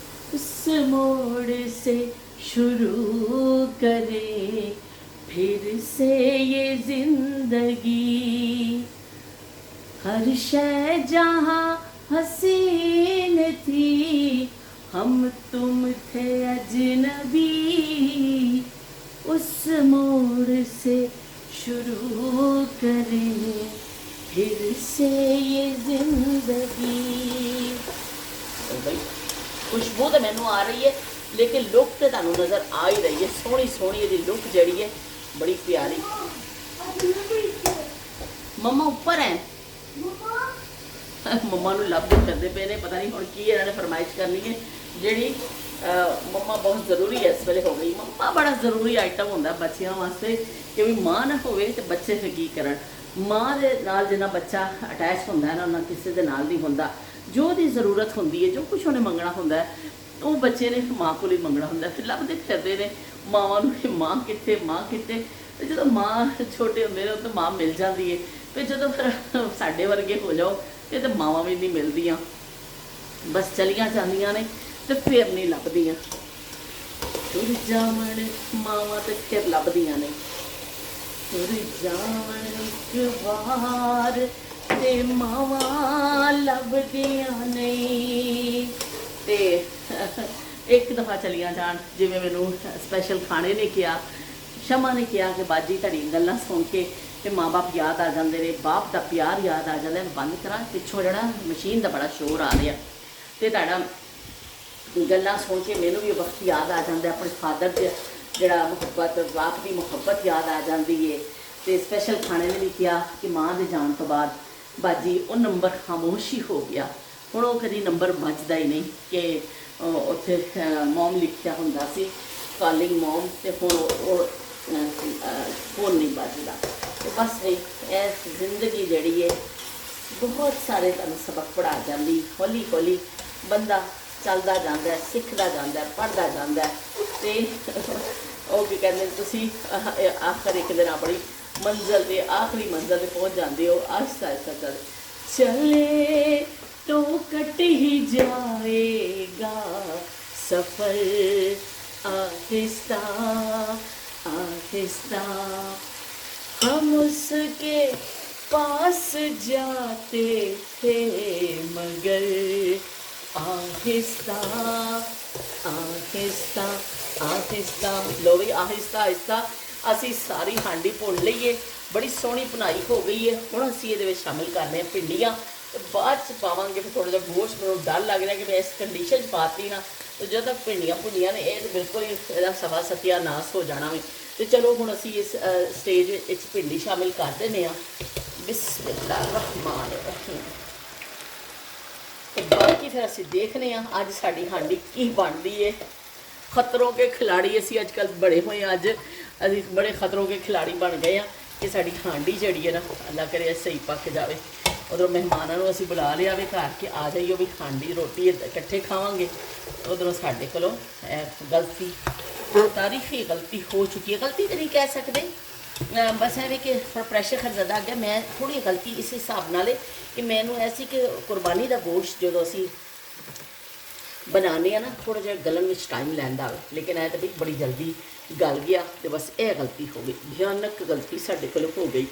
ਉਸ मोड़ से शुरू करे फिर से ये जिंदगी हर शय जहाँ हसीन थी हम तुम थे अजनबी उस मोड़ से शुरू करें फिर से ये जिंदगी। भाई खुशबू तो मैनू आ रही है लेकिन लुक तो तुहानू नज़र आ ही रही है। सोहनी सोहनी ये लुक जड़ी है बड़ी प्यारी। मम्मा उपर है मम्मा नू लभदे फिरदे पे ने पता नहीं हुण की इन्हां ने फरमाइश करनी है। जिहड़ी ਮੰਮਾ ਬਹੁਤ ਜ਼ਰੂਰੀ ਹੈ ਇਸ ਵੇਲੇ ਹੋ ਗਈ। ਮੰਮਾ ਬੜਾ ਜ਼ਰੂਰੀ ਆਈਟਮ ਹੁੰਦਾ ਬੱਚਿਆਂ ਵਾਸਤੇ ਕਿ ਵੀ ਮਾਂ ਨਾ ਹੋਵੇ ਤੇ ਬੱਚੇ ਫਿਰ ਕੀ ਕਰਨ। ਮਾਂ ਦੇ ਨਾਲ ਜਿੰਨਾ ਬੱਚਾ ਅਟੈਚ ਹੁੰਦਾ ਹੈ ਨਾ, ਉਹਨਾਂ ਕਿਸੇ ਦੇ ਨਾਲ ਨਹੀਂ ਹੁੰਦਾ। ਜੋ ਉਹਦੀ ਜ਼ਰੂਰਤ ਹੁੰਦੀ ਹੈ, ਜੋ ਕੁਛ ਉਹਨੇ ਮੰਗਣਾ ਹੁੰਦਾ ਹੈ, ਉਹ ਬੱਚੇ ਨੇ ਮਾਂ ਕੋਲ ਹੀ ਮੰਗਣਾ ਹੁੰਦਾ। ਫਿਰ ਲੱਭਦੇ ਫਿਰਦੇ ਨੇ ਮਾਵਾਂ ਨੂੰ ਕਿ ਮਾਂ ਕਿੱਥੇ, ਮਾਂ ਕਿੱਥੇ। ਤੇ ਜਦੋਂ ਮਾਂ ਛੋਟੇ ਹੁੰਦੇ ਨੇ ਉਦੋਂ ਮਾਂ ਮਿਲ ਜਾਂਦੀ ਹੈ। ਫਿਰ ਜਦੋਂ ਫਿਰ ਸਾਡੇ ਵਰਗੇ ਹੋ ਜਾਓ ਫਿਰ ਤਾਂ ਮਾਵਾਂ ਵੀ ਨਹੀਂ ਮਿਲਦੀਆਂ, ਬਸ ਚਲੀਆਂ ਜਾਂਦੀਆਂ ਨੇ ਤੇ ਫਿਰ ਨਹੀਂ ਲੱਭਦੀਆਂ। ਤੁਰ ਜਾਵਣ ਮਾਵਾਂ ਤੇ ਫਿਰ ਲੱਭਦੀਆਂ ਨੇ। ਤੁਰ ਜਾਵਣ ਇੱਕ ਵਾਰ ਤੇ ਮਾਵਾਂ ਲੱਭਦੀਆਂ ਨਹੀਂ। ਤੇ ਇੱਕ ਦਫਾ ਚਲੀਆਂ ਜਾਣ, ਜਿਵੇਂ ਮੈਨੂੰ ਸਪੈਸ਼ਲ ਖਾਣੇ ਨੇ ਕਿਹਾ, ਸ਼ਮਾ ਨੇ ਕਿਹਾ ਕਿ ਬਾਜੀ ਤੁਹਾਡੀਆਂ ਗੱਲਾਂ ਸੁਣ ਕੇ ਤੇ ਮਾਂ ਬਾਪ ਯਾਦ ਆ ਜਾਂਦੇ ਨੇ, ਬਾਪ ਦਾ ਪਿਆਰ ਯਾਦ ਆ ਜਾਂਦਾ। ਬੰਦ ਕਰਾਂ, ਪਿੱਛੋਂ ਜਿਹੜਾ ਮਸ਼ੀਨ ਦਾ ਬੜਾ ਸ਼ੋਰ ਆ ਰਿਹਾ, ਤੇ ਤੁਹਾਡਾ ਗੱਲਾਂ ਸੁਣ ਕੇ ਮੈਨੂੰ ਵੀ ਵਕਤ ਯਾਦ ਆ ਜਾਂਦਾ, ਆਪਣੇ ਫਾਦਰ ਦੇ ਜਿਹੜਾ ਮੁਹੱਬਤ, ਬਾਪ ਦੀ ਮੁਹੱਬਤ ਯਾਦ ਆ ਜਾਂਦੀ ਹੈ। ਤੇ ਸਪੈਸ਼ਲ ਖਾਣੇ ਨੇ ਵੀ ਕਿਹਾ ਕਿ ਮਾਂ ਦੇ ਜਾਣ ਤੋਂ ਬਾਅਦ ਬਾਜੀ ਉਹ ਨੰਬਰ ਖਾਮੋਸ਼ ਹੀ ਹੋ ਗਿਆ। ਹੁਣ ਉਹ ਕਦੀ ਨੰਬਰ ਵੱਜਦਾ ਹੀ ਨਹੀਂ ਕਿ ਉੱਥੇ ਮੋਮ ਲਿਖਿਆ ਹੁੰਦਾ ਸੀ, ਕਾਲਿੰਗ ਮੋਮ, ਤੇ ਹੁਣ ਉਹ ਫੋਨ ਨਹੀਂ ਵੱਜਦਾ। ਤੇ ਬਸ ਇਹ ਜ਼ਿੰਦਗੀ ਜਿਹੜੀ ਹੈ ਬਹੁਤ ਸਾਰੇ ਤੁਹਾਨੂੰ ਸਬਕ ਪੜ੍ਹਾ ਜਾਂਦੀ। ਹੌਲੀ ਹੌਲੀ ਬੰਦਾ ਚੱਲਦਾ ਜਾਂਦਾ ਹੈ, ਸਿੱਖਦਾ ਜਾਂਦਾ ਹੈ, ਪੜ੍ਹਦਾ ਜਾਂਦਾ ਹੈ। ਤੇ ਉਹ ਕੀ ਕਹਿੰਦੇ ਤੁਸੀਂ ਆਖਰ ਇੱਕ ਦਿਨ ਆਪਣੀ ਮੰਜ਼ਿਲ ਤੇ, ਆਖਰੀ ਮੰਜ਼ਿਲ ਤੇ ਪਹੁੰਚ ਜਾਂਦੇ ਹੋ। ਆਹਿਸਤਾ ਆਹਿਸਤਾ ਚਲੇ तो कट ही जाएगा सफर, आहिस्ता आहिस्ता हम उसके पास जाते थे मगर आहिस्ता आहिस्ता आहिस्ता। लो भी आहिस्ता आहिस्ता ਅਸੀਂ ਸਾਰੀ ਹਾਂਡੀ ਭੁੰਨ ਲਈਏ। ਬੜੀ ਸੋਹਣੀ ਭੁਨਾਈ ਹੋ ਗਈ ਹੈ। ਹੁਣ ਅਸੀਂ ਇਹਦੇ ਵਿੱਚ ਸ਼ਾਮਿਲ ਕਰਨੇ ਆ ਭਿੰਡੀਆਂ, ਤੇ ਬਾਅਦ ਚ ਪਾਵਾਂਗੇ। ਫਿਰ ਥੋੜਾ ਜਿਹਾ ਗੋਸ਼ਤ, ਮੈਨੂੰ ਡਰ ਲੱਗ ਰਿਹਾ ਕਿ ਮੈਂ ਇਸ ਕੰਡੀਸ਼ਨ 'ਚ ਪਾਤੀ ਨਾ, ਤੇ ਜਦੋਂ ਤੱਕ ਭਿੰਡੀਆਂ ਭੁੰਨੀਆਂ ਨੇ ਇਹ ਤਾਂ ਬਿਲਕੁਲ ਹੀ ਇਹਦਾ ਸਵਾ ਸਤਿਆਨਾਸ ਹੋ ਜਾਣਾ ਵੇ। ਤੇ ਚਲੋ ਹੁਣ ਅਸੀਂ ਇਸ ਸਟੇਜ ਵਿੱਚ ਭਿੰਡੀ ਸ਼ਾਮਿਲ ਕਰ ਦਿੰਦੇ ਹਾਂ। ਬਿਸਮਿਲ੍ਲਾਹਿਰ ਰਹਿਮਾਨਿਰ ਰਹੀਮ। ਤੇ ਬਾਕੀ ਫਿਰ ਅਸੀਂ ਦੇਖਦੇ ਹਾਂ ਅੱਜ ਸਾਡੀ ਹਾਂਡੀ ਕੀ ਬਣਦੀ ਹੈ। ਖਤਰੋਂ ਕੇ ਖਿਲਾੜੀ ਅਸੀਂ ਅੱਜ ਕੱਲ੍ਹ ਬੜੇ ਹੋਏ ਹਾਂ। ਅੱਜ ਅਸੀਂ ਬੜੇ ਖਤਰੋਂ ਕੇ ਖਿਲਾੜੀ ਬਣ ਗਏ ਹਾਂ ਕਿ ਸਾਡੀ ਹਾਂਡੀ ਜਿਹੜੀ ਹੈ ਨਾ, ਅੱਲਾ ਕਰੇ ਸਹੀ ਪੱਕ ਜਾਵੇ। ਉਧਰੋਂ ਮਹਿਮਾਨਾਂ ਨੂੰ ਅਸੀਂ ਬੁਲਾ ਲਿਆ ਵੇ ਘਰ ਕੇ ਆ ਜਾਈਓ ਵੀ ਹਾਂਡੀ ਰੋਟੀ ਇਕੱਠੇ ਖਾਵਾਂਗੇ। ਉਧਰੋਂ ਸਾਡੇ ਕੋਲੋਂ ਗਲਤੀ, ਤਾਰੀਖੀ ਗਲਤੀ ਹੋ ਚੁੱਕੀ ਹੈ। ਗਲਤੀ ਤਾਂ ਨਹੀਂ ਕਹਿ ਸਕਦੇ, ਬਸ ਐਵੇਂ ਕਿ ਥੋੜ੍ਹਾ ਪ੍ਰੈਸ਼ਰ ਜ਼ਿਆਦਾ ਆ ਗਿਆ। ਮੈਂ ਥੋੜ੍ਹੀ ਗਲਤੀ ਇਸ ਹਿਸਾਬ ਨਾਲ ਕਿ ਮੈਨੂੰ ਐਸੀ ਕਿ ਕੁਰਬਾਨੀ ਦਾ ਗੋਸ਼ਤ ਜਦੋਂ ਅਸੀਂ ਬਣਾਉਂਦੇ ਹਾਂ ਨਾ, ਥੋੜ੍ਹਾ ਜਿਹਾ ਗਲਣ ਵਿੱਚ ਟਾਈਮ ਲੈਂਦਾ ਵੇ, ਲੇਕਿਨ ਇਹ ਤਾਂ ਵੀ ਬੜੀ ਜਲਦੀ ਗਲ ਗਿਆ। ਤੇ ਬਸ ਇਹ ਗਲਤੀ ਹੋ ਗਈ, ਭਿਆਨਕ ਗਲਤੀ ਸਾਡੇ ਕੋਲ ਹੋ ਗਈ।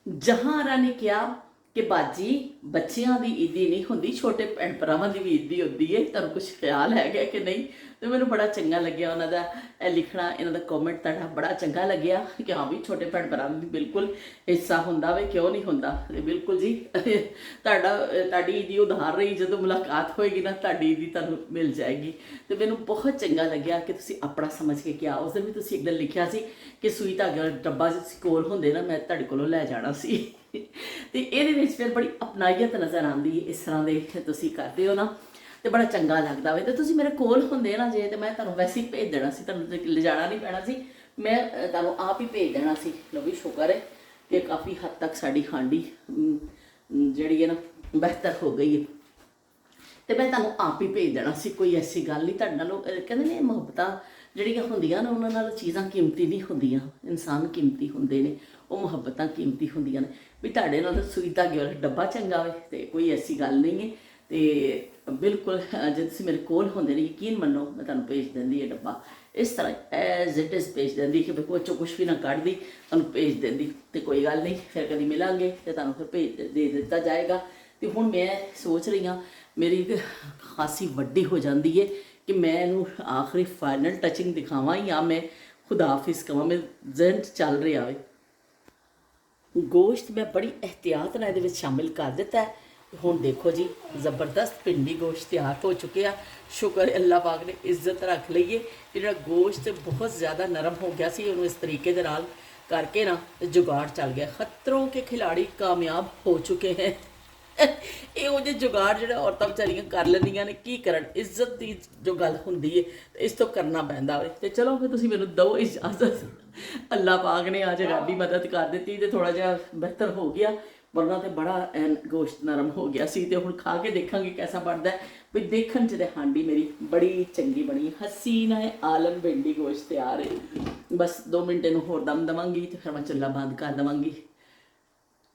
ਜਹਾਂਰਾ ਨੇ ਕਿਹਾ ਕਿ ਬਾਜੀ ਬੱਚਿਆਂ ਦੀ ਈਦੀ ਨਹੀਂ ਹੁੰਦੀ, ਛੋਟੇ ਭੈਣ ਭਰਾਵਾਂ ਦੀ ਵੀ ਈਦੀ ਹੁੰਦੀ ਹੈ। ਤੁਹਾਨੂੰ ਕੁਝ ਖਿਆਲ ਹੈਗਾ ਕਿ ਨਹੀਂ? ਤੇ ਮੈਨੂੰ ਬੜਾ ਚੰਗਾ ਲੱਗਿਆ ਉਹਨਾਂ ਦਾ ਇਹ ਲਿਖਣਾ, ਇਹਨਾਂ ਦਾ ਕਮੈਂਟ ਤੁਹਾਡਾ ਬੜਾ ਚੰਗਾ ਲੱਗਿਆ ਕਿ ਹਾਂ ਵੀ ਛੋਟੇ ਭੈਣ ਭਰਾਵਾਂ ਦੀ ਬਿਲਕੁਲ ਹਿੱਸਾ ਹੁੰਦਾ ਵੇ, ਕਿਉਂ ਨਹੀਂ ਹੁੰਦਾ। ਤੇ ਬਿਲਕੁਲ ਜੀ, ਤੁਹਾਡੀ ਈਦੀ ਉਧਾਰ ਰਹੀ। ਜਦੋਂ ਮੁਲਾਕਾਤ ਹੋਏਗੀ ਨਾ, ਤੁਹਾਡੀ ਈਦੀ ਤੁਹਾਨੂੰ ਮਿਲ ਜਾਏਗੀ। ਤੇ ਮੈਨੂੰ ਬਹੁਤ ਚੰਗਾ ਲੱਗਿਆ ਕਿ ਤੁਸੀਂ ਆਪਣਾ ਸਮਝ ਕੇ ਕਿਹਾ। ਉਸ ਦਿਨ ਵੀ ਤੁਸੀਂ ਇੱਕ ਦਿਨ ਲਿਖਿਆ ਸੀ ਕਿ ਸੂਈ ਧਾਗਾ ਡੱਬਾ ਤੁਸੀਂ ਕੋਲ ਹੁੰਦੇ ਨਾ, ਮੈਂ ਤੁਹਾਡੇ ਕੋਲੋਂ ਲੈ ਜਾਣਾ ਸੀ। ਤੇ ਇਹਦੇ ਵਿੱਚ ਫਿਰ ਬੜੀ ਅਪਨਾਈਅਤ ਨਜ਼ਰ ਆਉਂਦੀ ਹੈ। ਇਸ ਤਰ੍ਹਾਂ ਦੇ ਤੁਸੀਂ ਕਰਦੇ ਹੋ ਨਾ, ਤੇ ਬੜਾ ਚੰਗਾ ਲੱਗਦਾ ਵੇ। ਤੇ ਤੁਸੀਂ ਮੇਰੇ ਕੋਲ ਹੁੰਦੇ ਨਾ ਜੇ, ਤੇ ਮੈਂ ਤੁਹਾਨੂੰ ਵੈਸੇ ਹੀ ਭੇਜ ਦੇਣਾ ਸੀ, ਤੁਹਾਨੂੰ ਲਿਜਾਣਾ ਨਹੀਂ ਪੈਣਾ ਸੀ, ਮੈਂ ਤੁਹਾਨੂੰ ਆਪ ਹੀ ਭੇਜ ਦੇਣਾ ਸੀ। ਲੋ ਵੀ ਸ਼ੁਕਰ ਹੈ ਕਿ ਕਾਫੀ ਹੱਦ ਤੱਕ ਸਾਡੀ ਹਾਂਡੀ ਜਿਹੜੀ ਹੈ ਨਾ ਬਿਹਤਰ ਹੋ ਗਈ ਹੈ। ਤੇ ਮੈਂ ਤੁਹਾਨੂੰ ਆਪ ਹੀ ਭੇਜ ਦੇਣਾ ਸੀ, ਕੋਈ ਐਸੀ ਗੱਲ ਨਹੀਂ। ਤੁਹਾਡੇ ਨਾਲ ਕਹਿੰਦੇ ਨੇ ਮੁਹੱਬਤਾਂ ਜਿਹੜੀਆਂ ਹੁੰਦੀਆਂ ਨੇ, ਉਹਨਾਂ ਨਾਲ ਚੀਜ਼ਾਂ ਕੀਮਤੀ ਨਹੀਂ ਹੁੰਦੀਆਂ, ਇਨਸਾਨ ਕੀਮਤੀ ਹੁੰਦੇ ਨੇ, ਉਹ ਮੁਹੱਬਤਾਂ ਕੀਮਤੀ ਹੁੰਦੀਆਂ ਨੇ। ਵੀ ਤੁਹਾਡੇ ਨਾਲ ਸੂਈ ਧਾਗੇ ਵਾਲਾ ਡੱਬਾ ਚੰਗਾ ਹੋਵੇ ਤੇ ਕੋਈ ਐਸੀ ਗੱਲ ਨਹੀਂ ਹੈ। ਤੇ ਬਿਲਕੁਲ ਜੇ ਤੁਸੀਂ ਮੇਰੇ ਕੋਲ ਹੁੰਦੇ ਨੇ, ਯਕੀਨ ਮੰਨੋ ਮੈਂ ਤੁਹਾਨੂੰ ਭੇਜ ਦਿੰਦੀ ਹੈ ਡੱਬਾ ਇਸ ਤਰ੍ਹਾਂ ਐਜ਼ ਇਟ ਇਜ਼ ਭੇਜ ਦਿੰਦੀ ਕਿ ਕੋਈ ਕੁਛ ਵੀ ਨਾ ਕੱਢਦੀ, ਤੁਹਾਨੂੰ ਭੇਜ ਦਿੰਦੀ। ਤੇ ਕੋਈ ਗੱਲ ਨਹੀਂ, ਫਿਰ ਕਦੀ ਮਿਲਾਂਗੇ ਤੇ ਤੁਹਾਨੂੰ ਫਿਰ ਭੇਜ ਦੇ ਦਿੱਤਾ ਜਾਏਗਾ। ਤੇ ਹੁਣ ਮੈਂ ਸੋਚ ਰਹੀ ਹਾਂ, ਮੇਰੀ ਇੱਕ ਖਾਸੀ ਵੱਡੀ ਹੋ ਜਾਂਦੀ ਹੈ ਕਿ ਮੈਂ ਇਹਨੂੰ ਆਖਰੀ ਫਾਈਨਲ ਟਚਿੰਗ ਦਿਖਾਵਾਂ ਜਾਂ ਮੈਂ ਖੁਦਾ ਹਾਫਿਜ਼ ਕਹਾਂ। ਮੇਰੇ ਜ਼ਿਹਨ 'ਚ ਚੱਲ ਰਿਹਾ ਵੇ। ਗੋਸ਼ਤ ਮੈਂ ਬੜੀ ਇਹਤਿਆਤ ਨਾਲ ਇਹਦੇ ਵਿੱਚ ਸ਼ਾਮਿਲ ਕਰ ਦਿੱਤਾ ਹੈ। ਹੁਣ ਦੇਖੋ ਜੀ, ਜ਼ਬਰਦਸਤ ਭਿੰਡੀ ਗੋਸ਼ਤ ਤਿਆਰ ਹੋ ਚੁੱਕਿਆ। ਸ਼ੁਕਰ ਅੱਲਾਹ ਪਾਕ ਨੇ ਇੱਜ਼ਤ ਰੱਖ ਲਈਏ ਕਿ ਜਿਹੜਾ ਗੋਸ਼ਤ ਬਹੁਤ ਜ਼ਿਆਦਾ ਨਰਮ ਹੋ ਗਿਆ ਸੀ, ਉਹਨੂੰ ਇਸ ਤਰੀਕੇ ਦੇ ਨਾਲ ਕਰਕੇ ਨਾ ਜੁਗਾੜ ਚੱਲ ਗਿਆ। ਖਤਰੋਂ ਕੇ ਖਿਲਾੜੀ ਕਾਮਯਾਬ ਹੋ ਚੁੱਕੇ हैं। ਇਹ ਉਹ ਜਿਹੇ ਜੁਗਾੜ ਜਿਹੜਾ ਔਰਤਾਂ ਵਿਚਾਰੀਆਂ ਕਰ ਲੈਂਦੀਆਂ ਨੇ, ਕੀ ਕਰਨ, ਇੱਜ਼ਤ ਦੀ ਜੋ ਗੱਲ ਹੁੰਦੀ ਹੈ ਤੇ ਇਸ ਤੋਂ ਕਰਨਾ ਪੈਂਦਾ ਵੇ। ਤੇ ਚਲੋ ਫਿਰ ਤੁਸੀਂ ਮੈਨੂੰ ਦਿਓ ਇਜਾਜ਼ਤ। ਅੱਲਾਹ ਪਾਕ ਨੇ ਅੱਜ ਰੱਬੀ ਮਦਦ ਕਰ ਦਿੱਤੀ ਤੇ ਥੋੜਾ ਜਿਹਾ ਬਿਹਤਰ ਹੋ ਗਿਆ, ਵਰਨਾ ਤੇ ਬੜਾ ਐਨ ਗੋਸ਼ਤ ਨਰਮ ਹੋ ਗਿਆ ਸੀ। ਤੇ ਹੁਣ ਖਾ ਕੇ ਦੇਖਾਂਗੇ ਕੈਸਾ ਬਣਦਾ ਹੈ। ਵੀ ਦੇਖਣ 'ਚ ਤੇ ਹਾਂਡੀ ਮੇਰੀ ਬੜੀ ਚੰਗੀ ਬਣੀ, ਹਸੀਨ ਹੈ ਆਲਮ ਭਿੰਡੀ ਗੋਸ਼ਤ ਤਿਆਰ ਹੈ। ਬਸ 2 ਮਿੰਟ ਇਹਨੂੰ ਹੋਰ ਦਮ ਦੇਵਾਂਗੀ ਤੇ ਫਿਰ ਮੈਂ ਚੁੱਲ੍ਹਾ ਬੰਦ ਕਰ ਦੇਵਾਂਗੀ।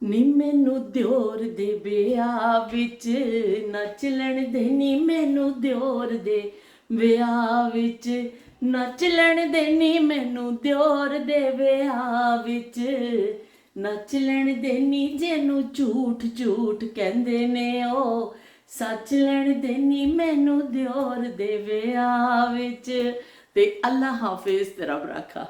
ਨੀ ਮੈਨੂੰ ਦਿਓਰ ਦੇ ਵਿਆਹ ਵਿੱਚ ਨੱਚ ਲੈਣ ਦੇ, ਨੀ ਮੈਨੂੰ ਦਿਓਰ ਦੇ ਵਿਆਹ ਵਿੱਚ ਨੱਚ ਲੈਣ ਦੇ, ਨੀ ਮੈਨੂੰ ਦਿਓਰ ਦੇ ਵਿਆਹ ਵਿੱਚ ਨੱਚ ਲੈਣ ਦੇ, ਨੀ ਜਿਹਨੂੰ ਝੂਠ ਝੂਠ ਕਹਿੰਦੇ ਨੇ ਉਹ ਸੱਚ ਲੈਣ ਦੇ, ਨੀ ਮੈਨੂੰ ਦਿਓਰ ਦੇ ਵਿਆਹ ਵਿੱਚ। ਤੇ ਅੱਲਾ ਹਾਫਿਜ਼, ਤੇ ਰੱਬ ਰਾਖਾ।